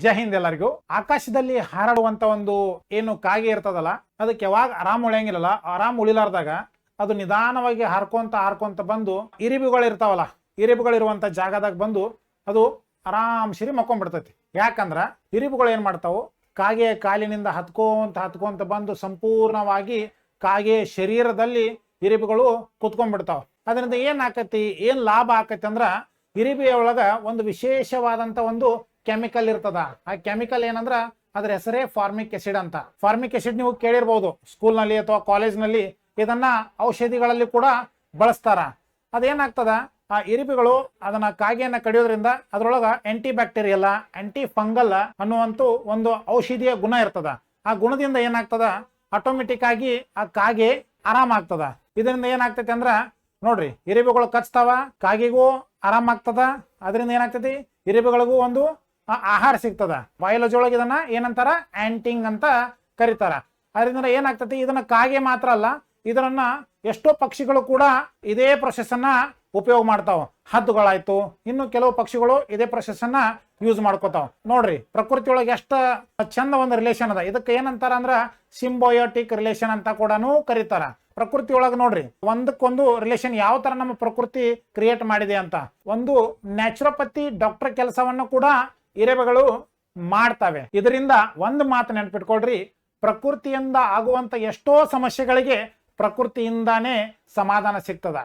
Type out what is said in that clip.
ಜೈ ಹಿಂದ್ ಎಲ್ಲರಿಗೂ. ಆಕಾಶದಲ್ಲಿ ಹಾರಾಡುವಂತ ಒಂದು ಏನು ಕಾಗೆ ಇರ್ತದಲ್ಲ, ಅದಕ್ಕೆ ಯಾವಾಗ ಆರಾಮ್ ಉಳಿಯಂಗಿಲ್ಲಲ್ಲ, ಆರಾಮ್ ಉಳಿಲಾರ್ದಾಗ ಅದು ನಿಧಾನವಾಗಿ ಹಾರ್ಕೊಂತ ಬಂದು ಇರಿಬುಗಳು ಇರ್ತಾವಲ್ಲ, ಇರಿಬುಗಳಿರುವಂತ ಜಾಗದಾಗ ಬಂದು ಅದು ಆರಾಮ್ ಸಿರಿ ಮಕ್ಕೊಂಡ್ಬಿಡ್ತೈತಿ. ಯಾಕಂದ್ರ ಇರಿಬುಗಳು ಏನ್ ಮಾಡ್ತಾವು, ಕಾಗೆ ಕಾಲಿನಿಂದ ಹತ್ಕೊಂತ ಬಂದು ಸಂಪೂರ್ಣವಾಗಿ ಕಾಗೆ ಶರೀರದಲ್ಲಿ ಇರಿಬುಗಳು ಕುತ್ಕೊಂಡ್ಬಿಡ್ತಾವ. ಅದರಿಂದ ಏನ್ ಆಕತಿ, ಏನ್ ಲಾಭ ಆಕತಿ ಅಂದ್ರ, ಇರಿಬಿ ಒಳಗ ಒಂದು ವಿಶೇಷವಾದಂತ ಒಂದು ಕೆಮಿಕಲ್ ಇರ್ತದ. ಆ ಕೆಮಿಕಲ್ ಏನಂದ್ರ ಅದ್ರ ಹೆಸರೇ ಫಾರ್ಮಿಕ್ ಆಸಿಡ್ ಅಂತ. ಫಾರ್ಮಿಕ್ ಆಸಿಡ್ ನೀವು ಕೇಳಿರ್ಬಹುದು ಸ್ಕೂಲ್ ನಲ್ಲಿ ಅಥವಾ ಕಾಲೇಜ್ ನಲ್ಲಿ. ಇದನ್ನ ಔಷಧಿಗಳಲ್ಲಿ ಕೂಡ ಬಳಸ್ತಾರ. ಅದೇನಾಗ್ತದ, ಆ ಇರಿಬಿಗಳು ಅದನ್ನ ಕಾಗೆಯನ್ನ ಕಡಿಯೋದ್ರಿಂದ ಅದ್ರೊಳಗ ಆಂಟಿ ಬ್ಯಾಕ್ಟೀರಿಯಲ್, ಆಂಟಿ ಫಂಗಲ್ ಅನ್ನುವಂತ ಒಂದು ಔಷಧಿಯ ಗುಣ ಇರ್ತದ. ಆ ಗುಣದಿಂದ ಏನಾಗ್ತದ, ಆಟೋಮೆಟಿಕ್ ಆಗಿ ಆ ಕಾಗೆ ಆರಾಮ ಆಗ್ತದ. ಇದರಿಂದ ಏನಾಗ್ತೈತಿ ಅಂದ್ರ ನೋಡ್ರಿ, ಇರಿಬಿಗಳು ಕಚ್ತಾವ, ಕಾಗೆಗೂ ಆರಾಮ ಆಗ್ತದ. ಅದರಿಂದ ಏನಾಗ್ತೈತಿ, ಇರಿಬಿಗಳಿಗೂ ಒಂದು ಆಹಾರ ಸಿಗ್ತದ. ಬಯಾಲಜಿ ಒಳಗೆ ಇದನ್ನ ಏನಂತಾರ, ಆಂಟಿಂಗ್ ಅಂತ ಕರೀತಾರ. ಅದರಿಂದ ಏನಾಗ್ತೈತಿ, ಇದನ್ನ ಕಾಗೆ ಮಾತ್ರ ಅಲ್ಲ, ಇದನ್ನ ಎಷ್ಟೋ ಪಕ್ಷಿಗಳು ಕೂಡ ಇದೇ ಪ್ರೊಸೆಸ್ ಅನ್ನ ಉಪಯೋಗ ಮಾಡ್ತಾವ. ಹದ್ದುಗಳಾಯ್ತು, ಇನ್ನು ಕೆಲವು ಪಕ್ಷಿಗಳು ಇದೇ ಪ್ರೊಸೆಸ್ ಅನ್ನ ಯೂಸ್ ಮಾಡ್ಕೋತಾವ. ನೋಡ್ರಿ, ಪ್ರಕೃತಿ ಒಳಗೆ ಎಷ್ಟ ಚಂದ ಒಂದು ರಿಲೇಷನ್ ಅದ. ಇದಕ್ಕೆ ಏನಂತಾರ ಅಂದ್ರ ಸಿಂಬಯೋಟಿಕ್ ರಿಲೇಷನ್ ಅಂತ ಕೂಡ ಕರೀತಾರ. ಪ್ರಕೃತಿ ಒಳಗ ನೋಡ್ರಿ, ಒಂದಕ್ಕೊಂದು ರಿಲೇಷನ್ ಯಾವ ತರ ನಮ್ಮ ಪ್ರಕೃತಿ ಕ್ರಿಯೇಟ್ ಮಾಡಿದೆ ಅಂತ. ಒಂದು ನ್ಯಾಚುರೋಪತಿ ಡಾಕ್ಟರ್ ಕೆಲಸವನ್ನು ಕೂಡ ಇರೆಬೆಗಳು ಮಾಡ್ತವೆ. ಇದರಿಂದ ಒಂದು ಮಾತು ನೆನಪಿಟ್ಕೊಳ್ರಿ, ಪ್ರಕೃತಿಯಿಂದ ಆಗುವಂತ ಎಷ್ಟೋ ಸಮಸ್ಯೆಗಳಿಗೆ ಪ್ರಕೃತಿಯಿಂದಾನೇ ಸಮಾಧಾನ ಸಿಗ್ತದ.